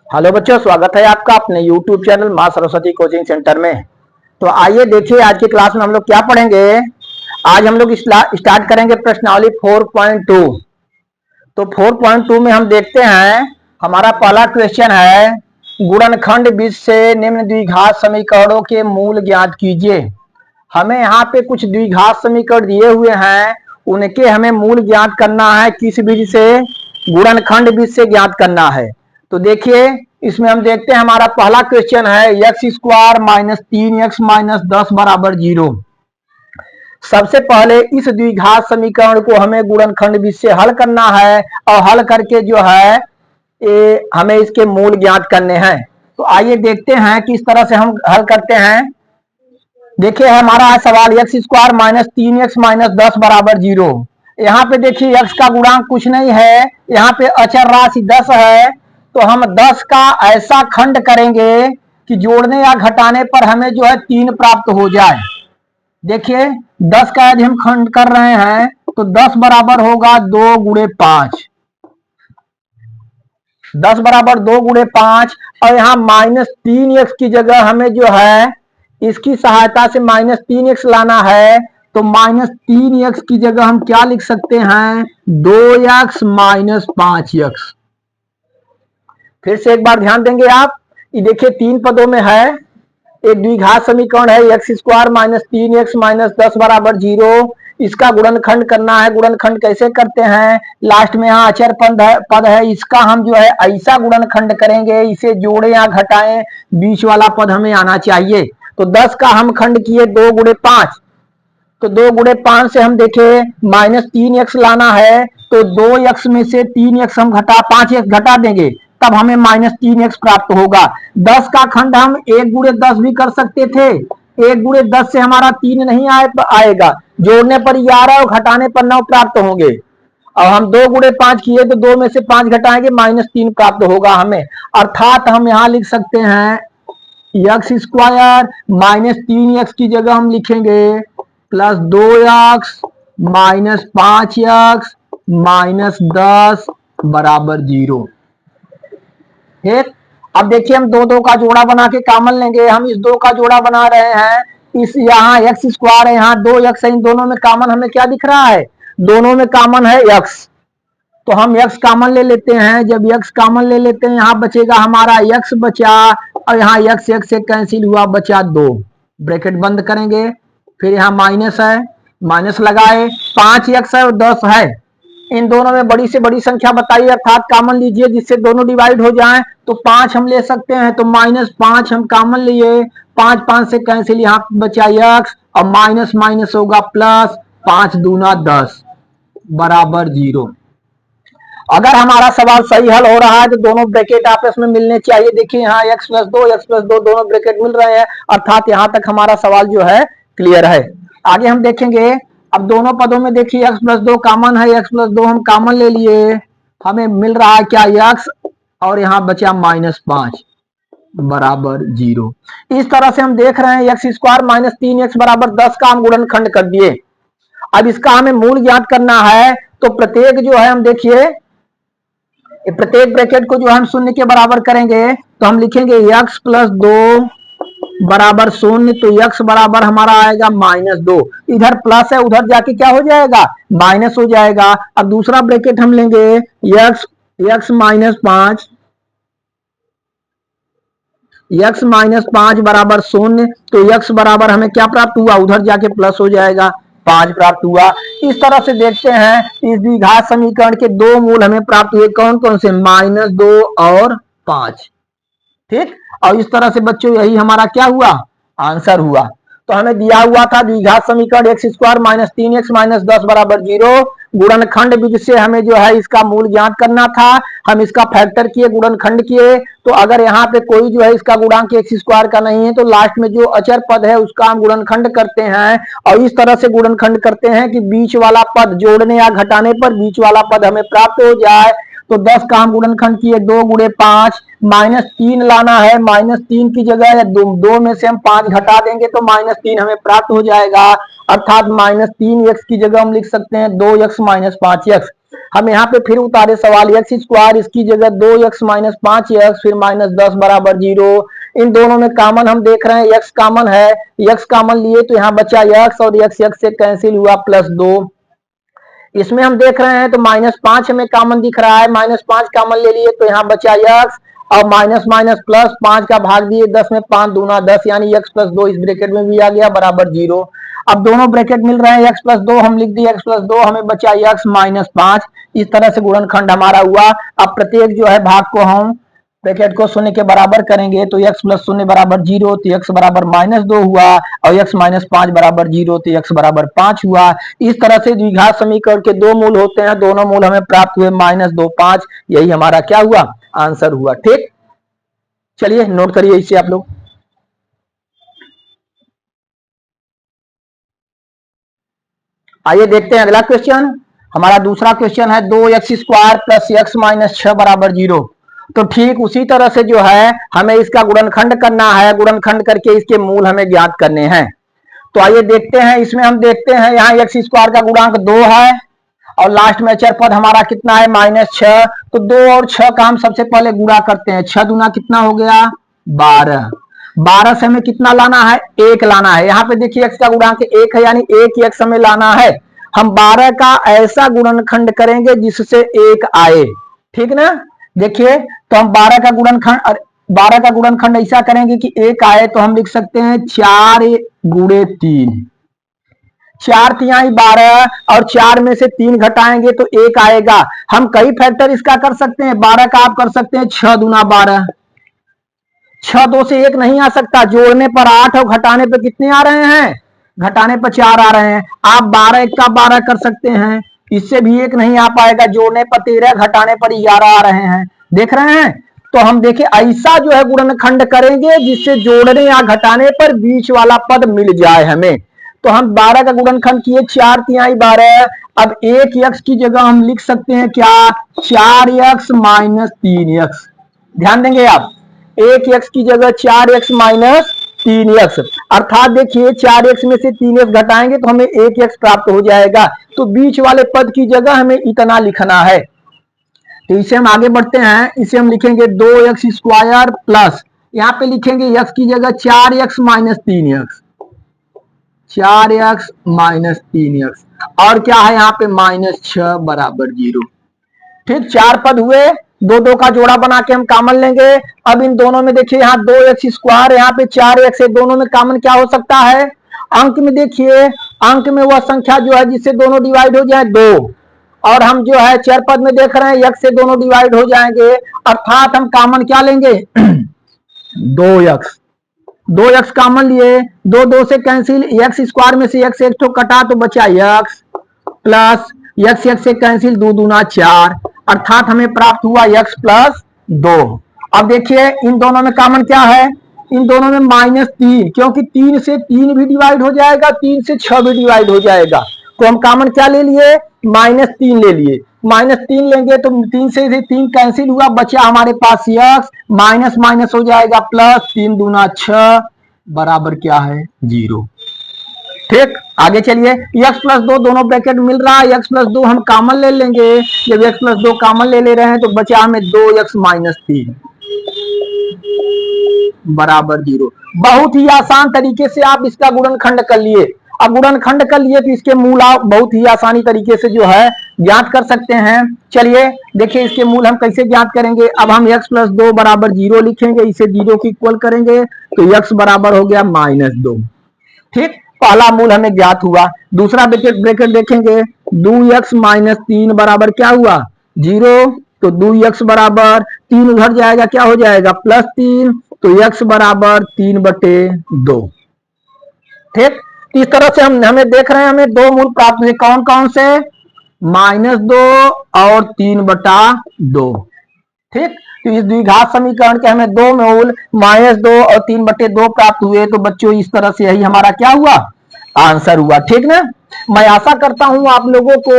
Hello बच्चों, स्वागत है आपका अपने YouTube चैनल मां सरस्वती कोचिंग सेंटर में। तो आइए देखिए आज की क्लास में हम लोग क्या पढ़ेंगे। आज हम लोग स्टार्ट करेंगे प्रश्नावली 4.2। तो 4.2 में हम देखते हैं, हमारा पहला क्वेश्चन है गुणनखंड बीज से निम्न द्विघात समीकरणों के मूल ज्ञात कीजिए। हमें यहाँ पे कुछ द्विघात समीकरण दिए हुए हैं, उनके हमें मूल ज्ञात करना है। किस बीज से? गुणनखंड बीज से ज्ञात करना है। तो देखिए इसमें हम देखते हैं, हमारा पहला क्वेश्चन है x square minus 3x minus 10 बराबर 0। सबसे पहले इस द्विघात समीकरण को हमें गुणनखंड बीज से हल करना है और हल करके जो है हमें इसके मूल ज्ञात करने हैं। तो आइए देखते हैं किस तरह से हम हल करते हैं। देखिए हमारा सवाल x square minus 3x minus 10 बराबर 0। यहाँ पे देखिए x का गुणांक कुछ नहीं है, यहाँ पे अचर राशि 10 है। तो हम 10 का ऐसा खंड करेंगे कि जोड़ने या घटाने पर हमें जो है 3 प्राप्त हो जाए। देखिए 10 का यदि हम खंड कर रहे हैं तो 10 बराबर होगा 2 गुणे 5। 10 बराबर 2 गुणे 5 और यहाँ माइनस 3x की जगह हमें जो है इसकी सहायता से माइनस 3x लाना है। तो माइनस 3x की जगह हम क्या लिख सकते हैं? 2x minus 5x। फिर से एक बार ध्यान देंगे आप, ये देखिए 3 पदों में है। एक द्विघात समीकरण है x square minus 3x minus 10 बराबर 0। इसका गुणनखंड करना है। गुणनखंड कैसे करते हैं? लास्ट में यहाँ अचर पद है, इसका हम जो है ऐसा गुणनखंड करेंगे, इसे जोड़े या घटाएं, बीच वाला पद हमें आना चाहिए। तो 10 का हम खंड किए 2 गुणे 5। तो 2 गुणे 5 से हम देखे माइनस 3x लाना है। तो 2x में से 3x हम 5x घटा देंगे, तब हमें माइनस 3x प्राप्त होगा। 10 का खंड हम 1 गुणे 10 भी कर सकते थे। 1 गुणे 10 से हमारा 3 नहीं आएगा, जोड़ने पर 11 और घटाने पर 9 प्राप्त होंगे। और हम 2 गुणे 5 किए तो 2 में से 5 घटाएंगे, माइनस 3 प्राप्त होगा हमें। अर्थात हम यहाँ लिख सकते हैं एक्स स्क्वायर माइनस 3x की जगह हम लिखेंगे plus 2x minus 5x minus 10 बराबर 0। ठीक, अब देखिए हम दो का जोड़ा बना के कॉमन लेंगे। हम इस 2 का जोड़ा बना रहे हैं, इस यहाँ एक्स स्क्वायर है, यहाँ 2x है, इन दोनों में कॉमन हमें क्या दिख रहा है? दोनों में कॉमन है x। तो हम x कॉमन ले लेते हैं। जब x कॉमन ले लेते हैं, यहाँ बचेगा हमारा x बचा, और यहाँ x से कैंसिल हुआ, बचा 2। ब्रैकेट बंद करेंगे, फिर यहाँ माइनस है, माइनस लगाए, 5x है और 10 है। इन दोनों में बड़ी से बड़ी संख्या बताइए, अर्थात कॉमन लीजिए जिससे दोनों डिवाइड हो जाएं। तो 5 हम ले सकते हैं, तो माइनस 5 हम कॉमन लिए, 5 5 से कैंसिल, यहाँ बचा x और माइनस माइनस होगा प्लस, 5 दूना 10 बराबर 0। अगर हमारा सवाल सही हल हो रहा है तो दोनों ब्रैकेट आपस में मिलने चाहिए। देखिए यहाँ x प्लस 2 दोनों ब्रैकेट मिल रहे हैं, अर्थात यहाँ तक हमारा सवाल जो है क्लियर है। आगे हम देखेंगे, अब दोनों पदों में देखिए x प्लस 2 कॉमन है, x प्लस 2 हम कॉमन ले लिए, हमें मिल रहा है क्या? x, और यहाँ बचा माइनस 5 बराबर 0। इस तरह से हम देख रहे हैं एक्स स्क्वायर माइनस 3x बराबर 10 का हम गुणनखंड कर दिए। अब इसका हमें मूल ज्ञात करना है। तो प्रत्येक जो है हम देखिए प्रत्येक ब्रैकेट को जो हम शून्य के बराबर करेंगे, तो हम लिखेंगे x प्लस 2 बराबर 0। तो x बराबर हमारा आएगा माइनस 2। इधर प्लस है, उधर जाके क्या हो जाएगा? माइनस हो जाएगा। अब दूसरा ब्रैकेट हम लेंगे x माइनस 5, x माइनस 5 बराबर 0। तो x बराबर हमें क्या प्राप्त हुआ? उधर जाके प्लस हो जाएगा, 5 प्राप्त हुआ। इस तरह से देखते हैं इस द्विघात समीकरण के 2 मूल हमें प्राप्त हुए, कौन कौन से? माइनस 2 और 5। ठीक, और इस तरह से बच्चों यही हमारा क्या हुआ? आंसर हुआ। तो हमें दिया हुआ था द्विघात समीकरण x square minus 3x minus 10 बराबर 0। गुणनखंड विधि से हमें जो है इसका मूल ज्ञात करना था। हम इसका फैक्टर किए, गुणनखंड किए। तो अगर यहाँ पे कोई जो है इसका गुणांक एक्स स्क्वायर का नहीं है, तो लास्ट में जो अचर पद है उसका हम गुणनखंड करते हैं। और इस तरह से गुणनखंड करते हैं कि बीच वाला पद जोड़ने या घटाने पर बीच वाला पद हमें प्राप्त हो जाए। तो 10 का हम गुणनखंड किए 2 गुणे 5, माइनस 3 लाना है। माइनस 3 की जगह 2 में से हम 5 घटा देंगे तो माइनस 3 हमें प्राप्त हो जाएगा। अर्थात माइनस 3x की जगह हम लिख सकते हैं 2x माइनस 5x। हम यहाँ पे फिर उतारे सवाल एक्स स्क्वायर, इसकी जगह 2x माइनस 5x फिर माइनस 10 बराबर 0। इन दोनों में कॉमन हम देख रहे हैं x कॉमन है, x कॉमन लिए तो यहाँ बचा x और x से कैंसिल हुआ +2। इसमें हम देख रहे हैं तो -5 हमें कॉमन दिख रहा है, -5 कॉमन ले लिए तो यहाँ बचा x और माइनस माइनस प्लस 5 का भाग दिए 10 में, 5 दूना 10 यानी x + 2 इस ब्रैकेट में भी आ गया बराबर 0। अब दोनों ब्रैकेट मिल रहे हैं, x + 2 हम लिख दिए, x + 2 हमें बचा x -5। इस तरह से गुणनखंड हमारा हुआ। अब प्रत्येक जो है भाग को हम ब्रैकेट को शून्य के बराबर करेंगे तो x + 0 बराबर 0 तो x बराबर -2 हुआ और x - 5 बराबर 0 तो x बराबर 5 हुआ। इस तरह से द्विघात समीकरण के दो मूल होते हैं, दोनों मूल हमें प्राप्त हुए -2 5। यही हमारा क्या हुआ, आंसर हुआ। ठीक, चलिए नोट करिए इसे आप लोग। आइए देखते हैं अगला क्वेश्चन। हमारा दूसरा क्वेश्चन है 2x² + x - 6 बराबर 0। तो ठीक उसी तरह से जो है हमें इसका गुणनखंड करना है, गुणनखंड करके इसके मूल हमें ज्ञात करने हैं। तो आइए देखते हैं, इसमें हम देखते हैं यहाँ x² का गुणांक 2 है और लास्ट में चर पद हमारा कितना है -6। तो 2 और 6 का हम सबसे पहले गुणा करते हैं, 6 दूना कितना हो गया 12। 12 से हमें कितना लाना है, 1 लाना है। यहाँ पे देखिए x का गुणांक 1 है यानी 1 x हमें लाना है। हम 12 का ऐसा गुणनखंड करेंगे जिससे 1 आए, ठीक ना। देखिए तो हम 12 का गुणनखंड 12 का गुणनखंड ऐसा करेंगे कि 1 आए, तो हम लिख सकते हैं 4 × 3, 4 तिहाई 12 और 4 में से 3 घटाएंगे तो 1 आएगा। हम कई फैक्टर इसका कर सकते हैं, 12 का आप कर सकते हैं 6 दूना 12, 6 2 से 1 नहीं आ सकता, जोड़ने पर 8 और घटाने पर कितने आ रहे हैं, घटाने पर 4 आ रहे हैं। आप 12 1 का 12 कर सकते हैं, इससे भी 1 नहीं आ पाएगा, जोड़ने पर 13 घटाने पर 11 आ रहे हैं, देख रहे हैं। तो हम देखिए ऐसा जो है गुणनखंड करेंगे जिससे जोड़ने या घटाने पर बीच वाला पद मिल जाए हमें। तो हम 12 का गुणनखंड किए 4 तिहाई 12। अब 1x की जगह हम लिख सकते हैं क्या, 4x - 3x। ध्यान देंगे आप, 1x की जगह 4x - 3x, अर्थात देखिए 4x में से 3x घटाएंगे तो हमें 1x प्राप्त हो जाएगा। तो बीच वाले पद की जगह हमें इतना लिखना है। तो इसे हम आगे बढ़ते हैं, इसे हम लिखेंगे 2x² प्लस, यहाँ पे लिखेंगे x की जगह 4x - 3x, 4x - 3x और क्या है यहाँ पे -6 बराबर 0। ठीक, 4 पद हुए, 2 2 का जोड़ा बना के हम कॉमन लेंगे। अब इन दोनों में देखिए यहाँ 2x², यहाँ पे 4x है, दोनों में कॉमन क्या हो सकता है, अंक में देखिए, अंक में वह संख्या जो है जिससे दोनों डिवाइड हो जाए 2, और हम जो है चर पद में देख रहे हैं x से दोनों डिवाइड हो जाएंगे, अर्थात हम कॉमन क्या लेंगे 2x, 2x कॉमन लिए, 2 2 से कैंसिल, x² में से x 1 तो कटा तो बचा x प्लस x से कैंसिल, 2 दूना 4, अर्थात हमें प्राप्त हुआ x + 2। अब देखिए इन दोनों में कॉमन क्या है, इन दोनों में -3, क्योंकि 3 से 3 भी डिवाइड हो जाएगा, 3 से 6 भी डिवाइड हो जाएगा। तो हम कॉमन क्या ले लिए, -3 ले लिए, -3 लेंगे तो 3 से 3 कैंसिल हुआ, बचा हमारे पास x, माइनस माइनस हो जाएगा प्लस, 3 दूना 6 बराबर क्या है 0। ठीक, आगे चलिए, x + 2 दोनों ब्रैकेट मिल रहा है, x + 2 हम कॉमन ले लेंगे। जब x + 2 कॉमन ले रहे हैं तो बचा हमें 2x - 3 बराबर 0। बहुत ही आसान तरीके से आप इसका गुणनखंड कर लिए। अब गुणनखंड कर लिए तो इसके मूल आप बहुत ही आसानी तरीके से जो है ज्ञात कर सकते हैं। चलिए देखिए इसके मूल हम कैसे ज्ञात करेंगे। अब हम x + 2 बराबर 0 लिखेंगे, इसे 0 की इक्वल करेंगे तो x बराबर हो गया -2। ठीक, पहला मूल हमें ज्ञात हुआ। दूसरा ब्रैकेट देखेंगे, 2x - 3 बराबर क्या हुआ 0, तो 2x बराबर 3 उधर जाएगा, क्या हो जाएगा +3, तो x बराबर 3/2। ठीक, इस तरह से हम हमें देख रहे हैं हमें दो मूल प्राप्त हुए, कौन कौन से, -2 और 3/2। ठीक, तो इस द्विघात समीकरण के हमें दो मूल -2 और 3/2 प्राप्त हुए। तो बच्चों इस तरह से यही हमारा क्या हुआ, आंसर हुआ। ठीक ना, मैं आशा करता हूं आप लोगों को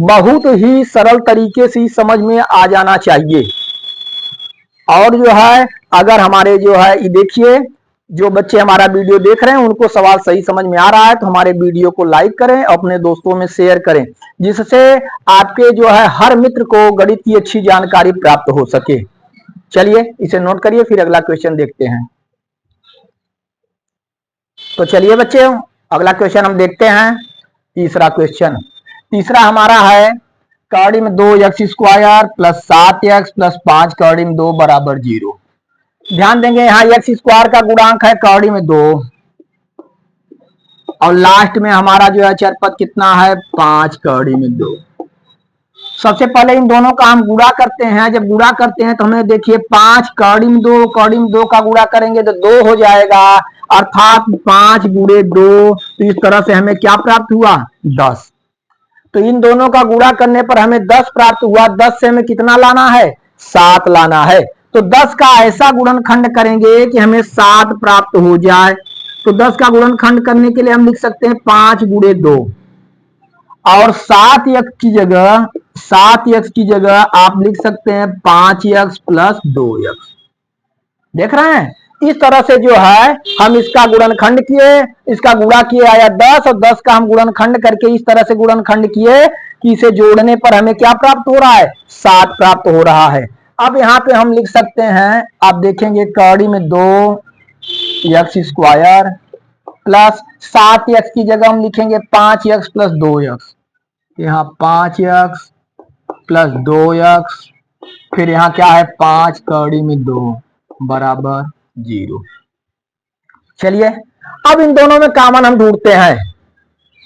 बहुत ही सरल तरीके से समझ में आ जाना चाहिए। और जो है अगर हमारे जो है ये देखिए जो बच्चे हमारा वीडियो देख रहे हैं उनको सवाल सही समझ में आ रहा है तो हमारे वीडियो को लाइक करें, अपने दोस्तों में शेयर करें, जिससे आपके जो है हर मित्र को गणित की अच्छी जानकारी प्राप्त हो सके। चलिए इसे नोट करिए, फिर अगला क्वेश्चन देखते हैं। तो चलिए बच्चे अगला क्वेश्चन हम देखते हैं। तीसरा क्वेश्चन, तीसरा हमारा है कड़ी में 2x² प्लस 7x प्लस 5 कड़ी में 2 बराबर 0। ध्यान देंगे यहाँ x² का गुणांक है कड़ी में 2 और लास्ट में हमारा जो है चरपद कितना है 5 कड़ी में 2। सबसे पहले इन दोनों का हम गुणा करते हैं। जब गुणा करते हैं तो हमें देखिए 5 कड़ी में 2 कड़ी में 2 का गुणा करेंगे तो 2 हो जाएगा, अर्थात 5 गुणे 2। तो इस तरह से हमें क्या प्राप्त हुआ 10। तो इन दोनों का गुणा करने पर हमें 10 प्राप्त हुआ। 10 से हमें कितना लाना है 7 लाना है। तो 10 का ऐसा गुणनखंड करेंगे कि हमें 7 प्राप्त हो जाए। तो 10 का गुणनखंड करने के लिए हम लिख सकते हैं 5 गुणे 2 और 7x की जगह आप लिख सकते हैं 5x प्लस 2x। देख रहे हैं, इस तरह से जो है हम इसका गुणनखंड किए, इसका गुणा किए आया 10 और 10 का हम गुणनखंड करके इस तरह से गुणनखंड किए कि इसे जोड़ने पर हमें क्या प्राप्त हो रहा है 7 प्राप्त हो रहा है। अब यहाँ पे हम लिख सकते हैं, आप देखेंगे कड़ी में 2x² प्लस 7x की जगह हम लिखेंगे 5x प्लस 2x। यहाँ 5x प्लस 2x, फिर यहाँ क्या है 5 कड़ी में 2 बराबर 0। चलिए अब इन दोनों में कॉमन हम ढूंढते हैं।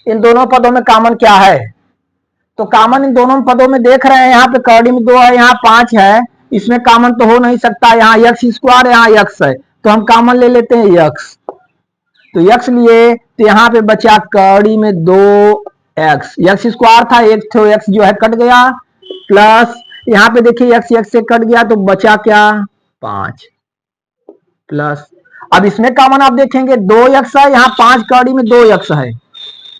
इन दोनों पदों में कॉमन क्या है, तो कॉमन इन दोनों पदों में देख रहे हैं यहाँ पे कड़ी में 2 है, यहाँ 5 है, इसमें कॉमन तो हो नहीं सकता। यहाँ x², यहाँ x है, तो हम कॉमन ले लेते हैं x। तो x लिए तो यहाँ पे बचा कड़ी में 2x, x² था, एक तो x जो है कट गया, प्लस यहाँ पे देखिए x से कट गया तो बचा क्या 5 प्लस। अब इसमें कॉमन आप देखेंगे 2x है, यहाँ 5 कड़ी में 2x है,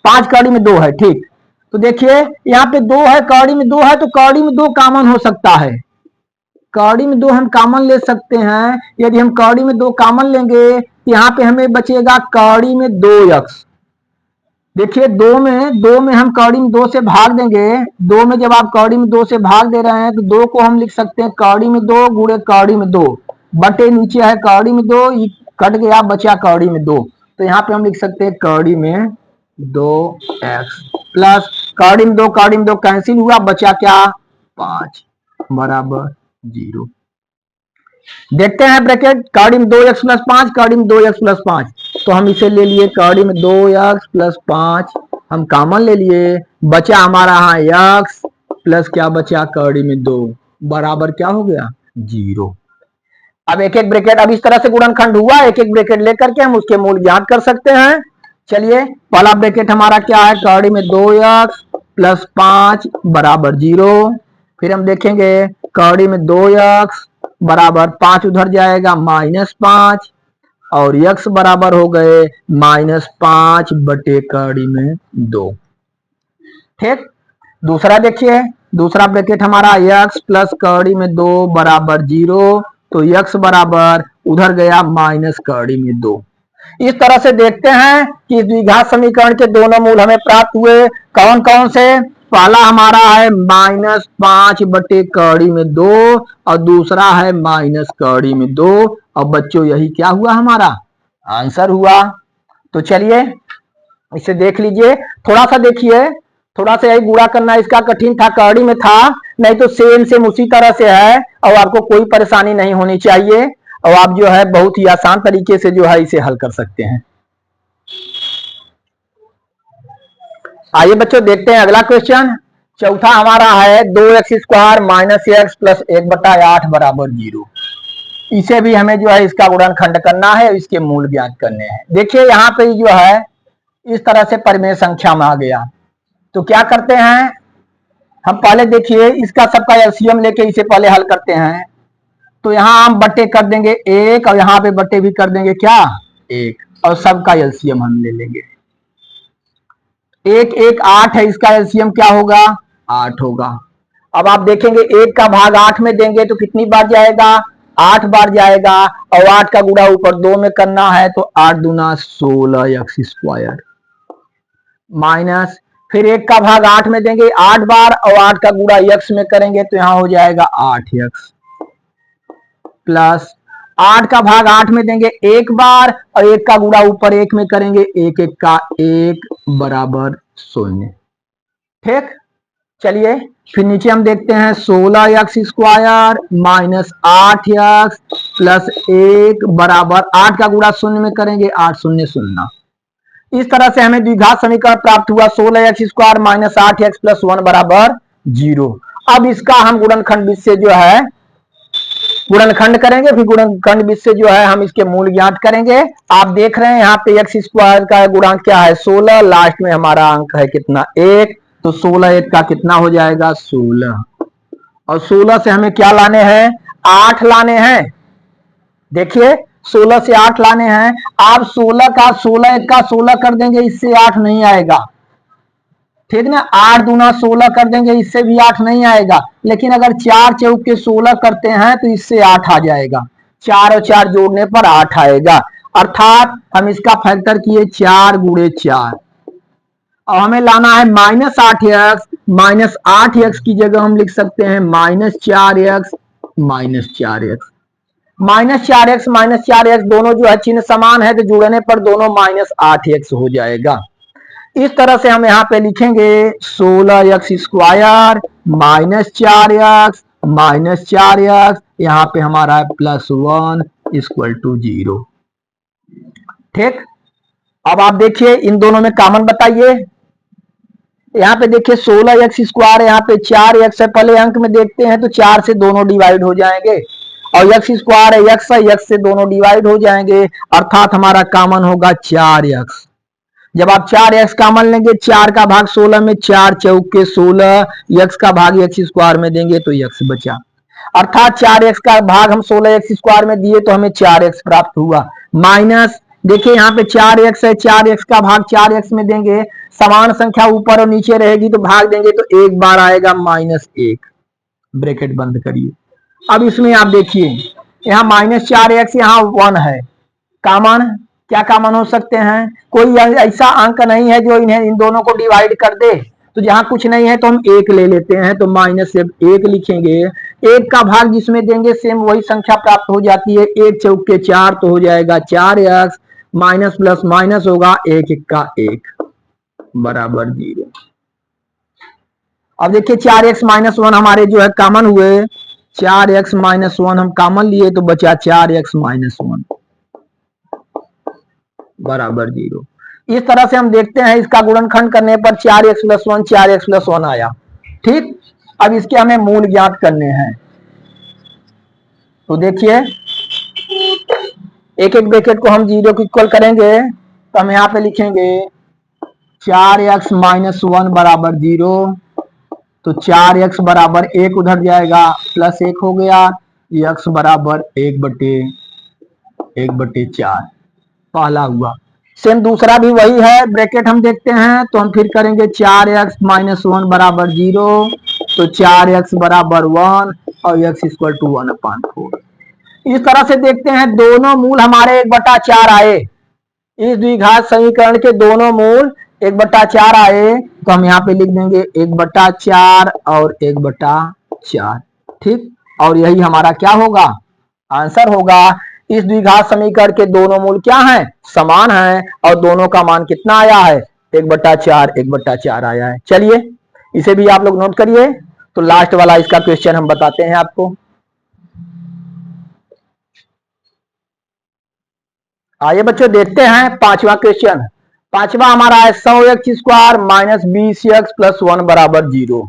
5 कड़ी में 2 है, ठीक। तो देखिए यहाँ पे 2 है, कड़ी में 2 है, तो कड़ी में 2 कॉमन हो सकता है। कड़ी में 2 हम कॉमन ले सकते हैं। यदि हम कड़ी में 2 कॉमन लेंगे तो यहाँ पे हमें बचेगा कड़ी में 2x। देखिए 2 में हम कड़ी में 2 से भाग देंगे। 2 में जब आप कड़ी में 2 से भाग दे रहे हैं तो 2 को हम लिख सकते हैं कड़ी में 2 गुणे कड़ी में 2 बटे नीचे है कड़ी में 2, कट गया बचा कड़ी में 2। तो यहाँ पे हम लिख सकते हैं कड़ी में 2x प्लस कड़ी में 2 कैंसिल हुआ, बचा क्या 5 बराबर 0। देखते हैं ब्रैकेट कड़ी में 2x प्लस 5, कड़ी में 2x प्लस 5, तो हम इसे ले लिए कड़ी में 2x प्लस 5 हम कॉमन ले लिए, बचा हमारा यहाँ x प्लस क्या बचा कड़ी में 2 बराबर क्या हो गया 0। अब एक एक ब्रैकेट, अब इस तरह से गुणनखंड हुआ, एक एक ब्रैकेट लेकर के हम उसके मूल ज्ञात कर सकते हैं। चलिए पहला ब्रैकेट हमारा क्या है कड़ी में 2x प्लस 5 बराबर 0। फिर हम देखेंगे कड़ी में 2x बराबर 5 उधर जाएगा -5 और x बराबर हो गए -5 बटे कड़ी में 2। ठीक, दूसरा देखिए, दूसरा ब्रैकेट हमारा x प्लस कड़ी में 2 बराबर 0, तो x बराबर उधर गया माइनस कड़ी में 2। इस तरह से देखते हैं कि इस द्विघात समीकरण के दोनों मूल हमें प्राप्त हुए। कौन कौन से, पहला हमारा है -5 बटे कड़ी में 2 और दूसरा है माइनस कड़ी में 2। और बच्चों यही क्या हुआ हमारा आंसर हुआ। तो चलिए इसे देख लीजिए, थोड़ा सा देखिए, थोड़ा सा यही गुणा करना इसका कठिन था, कड़ी में था, नहीं तो सेम उसी तरह से है और आपको कोई परेशानी नहीं होनी चाहिए और आप जो है बहुत ही आसान तरीके से जो है इसे हल कर सकते हैं। आइए बच्चों देखते हैं अगला क्वेश्चन। चौथा हमारा है 2x² माइनस x प्लस 1/8 बराबर 0। इसे भी हमें जो है इसका गुणनखंड करना है, इसके मूल ज्ञात करने हैं। देखिए यहाँ पे जो है इस तरह से परिमेय संख्या में आ गया, तो क्या करते हैं हम पहले देखिए इसका सबका एलसीएम लेके इसे पहले हल करते हैं। तो यहाँ हम बट्टे कर देंगे 1 और यहाँ पे बट्टे भी कर देंगे क्या 1 और सबका एलसीएम हम ले लेंगे। 1 1 8 है, इसका एलसीएम क्या होगा 8 होगा। अब आप देखेंगे 1 का भाग 8 में देंगे तो कितनी बार जाएगा 8 बार जाएगा और 8 का गुणा ऊपर 2 में करना है तो 8 दूना 16x² माइनस फिर 1 का भाग 8 में देंगे 8 बार और 8 का गुणा x में करेंगे तो यहां हो जाएगा 8x प्लस 8 का भाग 8 में देंगे 1 बार और 1 का गुणा ऊपर 1 में करेंगे 1 1 का 1 बराबर 0। ठीक, चलिए फिर नीचे हम देखते हैं 16x² माइनस 8x प्लस 1 बराबर 8 का गुणा 0 में करेंगे 8 0 0। इस तरह से हमें द्विघात समीकरण प्राप्त हुआ 16x² माइनस 8x प्लस 1 बराबर 0। अब इसका हम गुणनखंड विधि से जो है गुणनखंड करेंगे, फिर गुणनखंड विधि से जो है हम इसके मूल ज्ञात करेंगे। आप देख रहे हैं यहाँ पे x² का गुणांक क्या है 16, लास्ट में हमारा अंक है कितना 1, तो 16 1 का कितना हो जाएगा 16 और 16 से हमें क्या लाने हैं 8 लाने हैं। देखिए 16 से 8 लाने हैं। आप 16 का 16 1 का 16 कर देंगे, इससे 8 नहीं आएगा, ठीक ना। 8 दूना 16 कर देंगे, इससे भी 8 नहीं आएगा। लेकिन अगर 4 चौक के 16 करते हैं तो इससे 8 आ जाएगा। 4 और 4 जोड़ने पर 8 आएगा, अर्थात हम इसका फैक्टर किए 4 गुणे 4 और हमें लाना है -8x। -8x की जगह हम लिख सकते हैं -4x -4x -4x दोनों जो है चिन्ह समान है तो जुड़ने पर दोनों -8x हो जाएगा। इस तरह से हम यहाँ पे लिखेंगे 16x² -4x यहाँ पे हमारा है +1 = 0। ठीक, अब आप देखिए इन दोनों में कॉमन बताइए। यहाँ पे देखिए 16x² यहाँ पे 4x है, पहले अंक में देखते हैं तो 4 से दोनों डिवाइड हो जाएंगे और x² है x से दोनों डिवाइड हो जाएंगे, अर्थात हमारा कॉमन होगा 4x। जब आप 4x कॉमन लेंगे 4 का भाग 16 में 4 चौक के 16, x का भाग x² में देंगे तो x बचा, अर्थात 4x का भाग हम 16x² में दिए तो हमें 4x प्राप्त हुआ। माइनस देखिए यहाँ पे 4x है, 4x का भाग 4x में देंगे, समान संख्या ऊपर और नीचे रहेगी तो भाग देंगे तो एक बार आएगा -1, ब्रैकेट बंद करिए। अब इसमें आप देखिए यहाँ -4x यहाँ 1 है, कॉमन क्या कॉमन हो सकते हैं, कोई ऐसा अंक नहीं है जो इन्हें इन दोनों को डिवाइड कर दे, तो जहां कुछ नहीं है तो हम 1 ले लेते हैं तो -1 लिखेंगे। 1 का भाग जिसमें देंगे सेम वही संख्या प्राप्त हो जाती है, 1 चौक के 4 तो हो जाएगा 4x, माइनस प्लस माइनस होगा 1 1 का 1 बराबर 0। अब देखिए 4x -1 हमारे जो है कॉमन हुए, 4x -1 हम कॉमन लिए तो बचा 4x -1 बराबर 0। इस तरह से हम देखते हैं इसका गुणनखंड करने पर 4x + 1 4x + 1 आया। ठीक, अब इसके हमें मूल ज्ञात करने हैं तो देखिए एक एक ब्रैकेट को हम 0 के इक्वल करेंगे तो हम यहाँ पे लिखेंगे 4x -1 बराबर 0, तो 4x बराबर 1 उधर जाएगा +1 हो गया, x बराबर 1/4 पहला हुआ। सेम दूसरा भी वही है, ब्रैकेट हम देखते हैं तो हम फिर करेंगे 4x -1 बराबर 0, तो 4x बराबर 1 और x = 1/4। इस तरह से देखते हैं दोनों मूल हमारे 1/4 आए, इस द्विघात समीकरण के दोनों मूल 1/4 आए तो हम यहाँ पे लिख देंगे 1/4 और 1/4। ठीक, और यही हमारा क्या होगा आंसर होगा। इस द्विघात समीकरण के दोनों मूल क्या हैं समान हैं और दोनों का मान कितना आया है 1/4 1/4 आया है। चलिए इसे भी आप लोग नोट करिए। तो लास्ट वाला इसका क्वेश्चन हम बताते हैं आपको। आइए बच्चों देखते हैं पांचवा क्वेश्चन। पांचवा हमारा है 100x² -20x + 1 बराबर 0।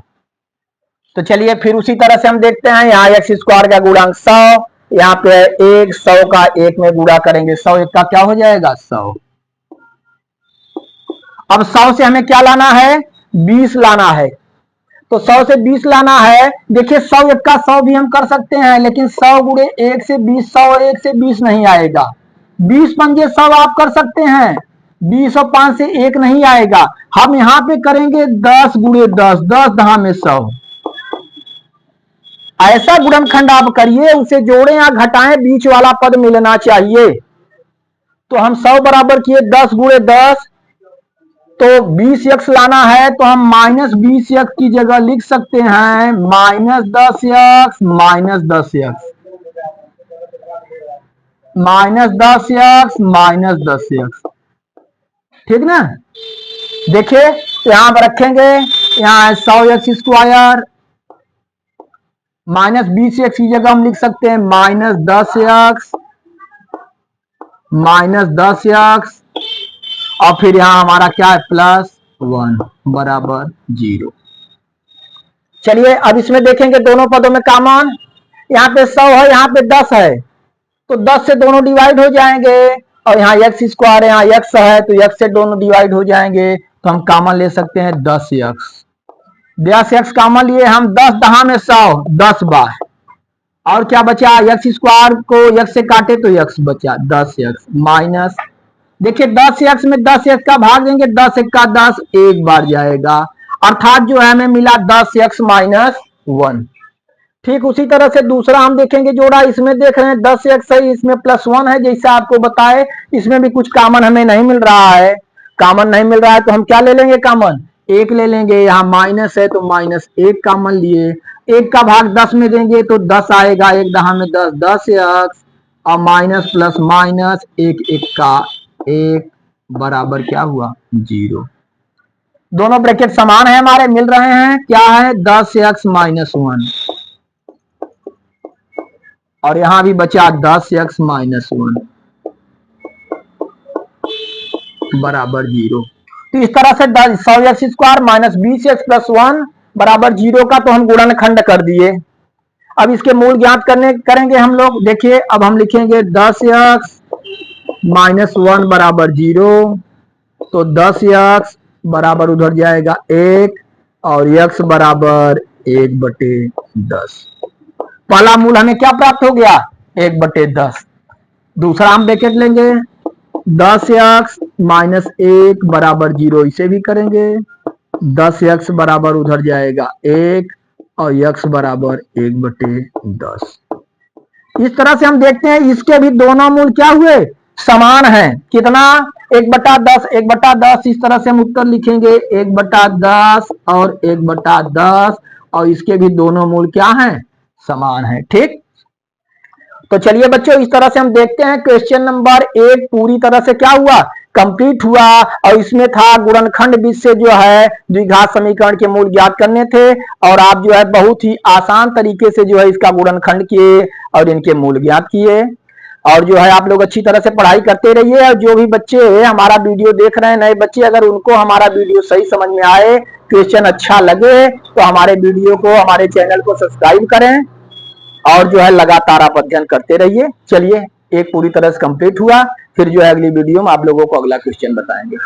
तो चलिए फिर उसी तरह से हम देखते हैं, यहाँ x² का गुणांक 100, यहाँ पे 100 का 1 में गुणा करेंगे 100 1 का क्या हो जाएगा 100। अब 100 से हमें क्या लाना है 20 लाना है, तो 100 से 20 लाना है। देखिए 100 1 का 100 भी हम कर सकते हैं, लेकिन 100 गुणे 1 से 20 100 और 1 से 20 नहीं आएगा। 20 पंजे 100 आप कर सकते हैं, 20 और 5 से 1 नहीं आएगा। हम यहाँ पे करेंगे 10 गुणे 10, 10 10 में 100, ऐसा गुणनखंड आप करिए, उसे जोड़ें या घटाएं, बीच वाला पद मिलना चाहिए। तो हम 100 बराबर किए 10 गुणे 10, तो 20x लाना है, तो हम -20x की जगह लिख सकते हैं -10x -10x -10x। ठीक ना। देखिए यहां पर रखेंगे, यहां है 100x² -20x की जगह हम लिख सकते हैं -10x -10x, और फिर यहां हमारा क्या है +1 बराबर 0। चलिए अब इसमें देखेंगे दोनों पदों में कॉमन, यहाँ पे 100 है, यहाँ पे 10 है, तो 10 से दोनों डिवाइड हो जाएंगे, और यहाँ x², यहाँ x है तो x से दोनों डिवाइड हो जाएंगे, तो हम कॉमन ले सकते हैं 10x। 10x कॉमन लिए हम, 10 दहा में 100, 10 बार, और क्या बचा, x² को x से काटे तो x बचा 10x माइनस, देखिए 10x में 10x का भाग देंगे, 10 का 10 एक बार जाएगा, अर्थात जो है हमें मिला 10x -1। ठीक उसी तरह से दूसरा हम देखेंगे जोड़ा, इसमें देख रहे हैं 10x है, इसमें +1 है, जैसे आपको बताए इसमें भी कुछ कॉमन हमें नहीं मिल रहा है। कॉमन नहीं मिल रहा है तो हम क्या ले लेंगे, कॉमन 1 ले लेंगे, यहाँ माइनस है तो -1 कॉमन लिए, 1 का भाग 10 में देंगे तो 10 आएगा, 1 दहा में 10, 10x, और माइनस प्लस माइनस 1 1 का 1 बराबर क्या हुआ 0। दोनों ब्रैकेट समान है हमारे, मिल रहे हैं, क्या है 10x -1, और यहां भी बचा 10x -1 बराबर 0। तो इस तरह से 100x² -20x + 1 बराबर 0 का तो हम गुणनखंड कर दिए। अब इसके मूल ज्ञात करेंगे हम लोग। देखिए अब हम लिखेंगे 10x -1 बराबर 0, तो 10x बराबर उधर जाएगा 1, और x बराबर 1/10। पहला मूल हमें क्या प्राप्त हो गया 1/10। दूसरा हम ब्रैकेट लेंगे 10x -1 बराबर 0, इसे भी करेंगे, 10x बराबर उधर जाएगा 1, और x बराबर 1/10। इस तरह से हम देखते हैं इसके भी दोनों मूल क्या हुए समान है, कितना 1/10 1/10। इस तरह से हम उत्तर लिखेंगे 1/10 और 1/10, और इसके भी दोनों मूल क्या हैं समान है। ठीक, तो चलिए बच्चों इस तरह से हम देखते हैं क्वेश्चन नंबर 1 पूरी तरह से क्या हुआ कंप्लीट हुआ, और इसमें था गुणनखंड विधि से जो है द्विघात समीकरण के मूल ज्ञात करने थे, और आप जो है बहुत ही आसान तरीके से जो है इसका गुणनखंड किए और इनके मूल ज्ञात किए। और जो है आप लोग अच्छी तरह से पढ़ाई करते रहिए, और जो भी बच्चे हमारा वीडियो देख रहे हैं नए बच्चे, अगर उनको हमारा वीडियो सही समझ में आए, क्वेश्चन अच्छा लगे, तो हमारे वीडियो को हमारे चैनल को सब्सक्राइब करें, और जो है लगातार आप अध्ययन करते रहिए। चलिए एक पूरी तरह से कंप्लीट हुआ, फिर जो है अगली वीडियो में आप लोगों को अगला क्वेश्चन बताएंगे।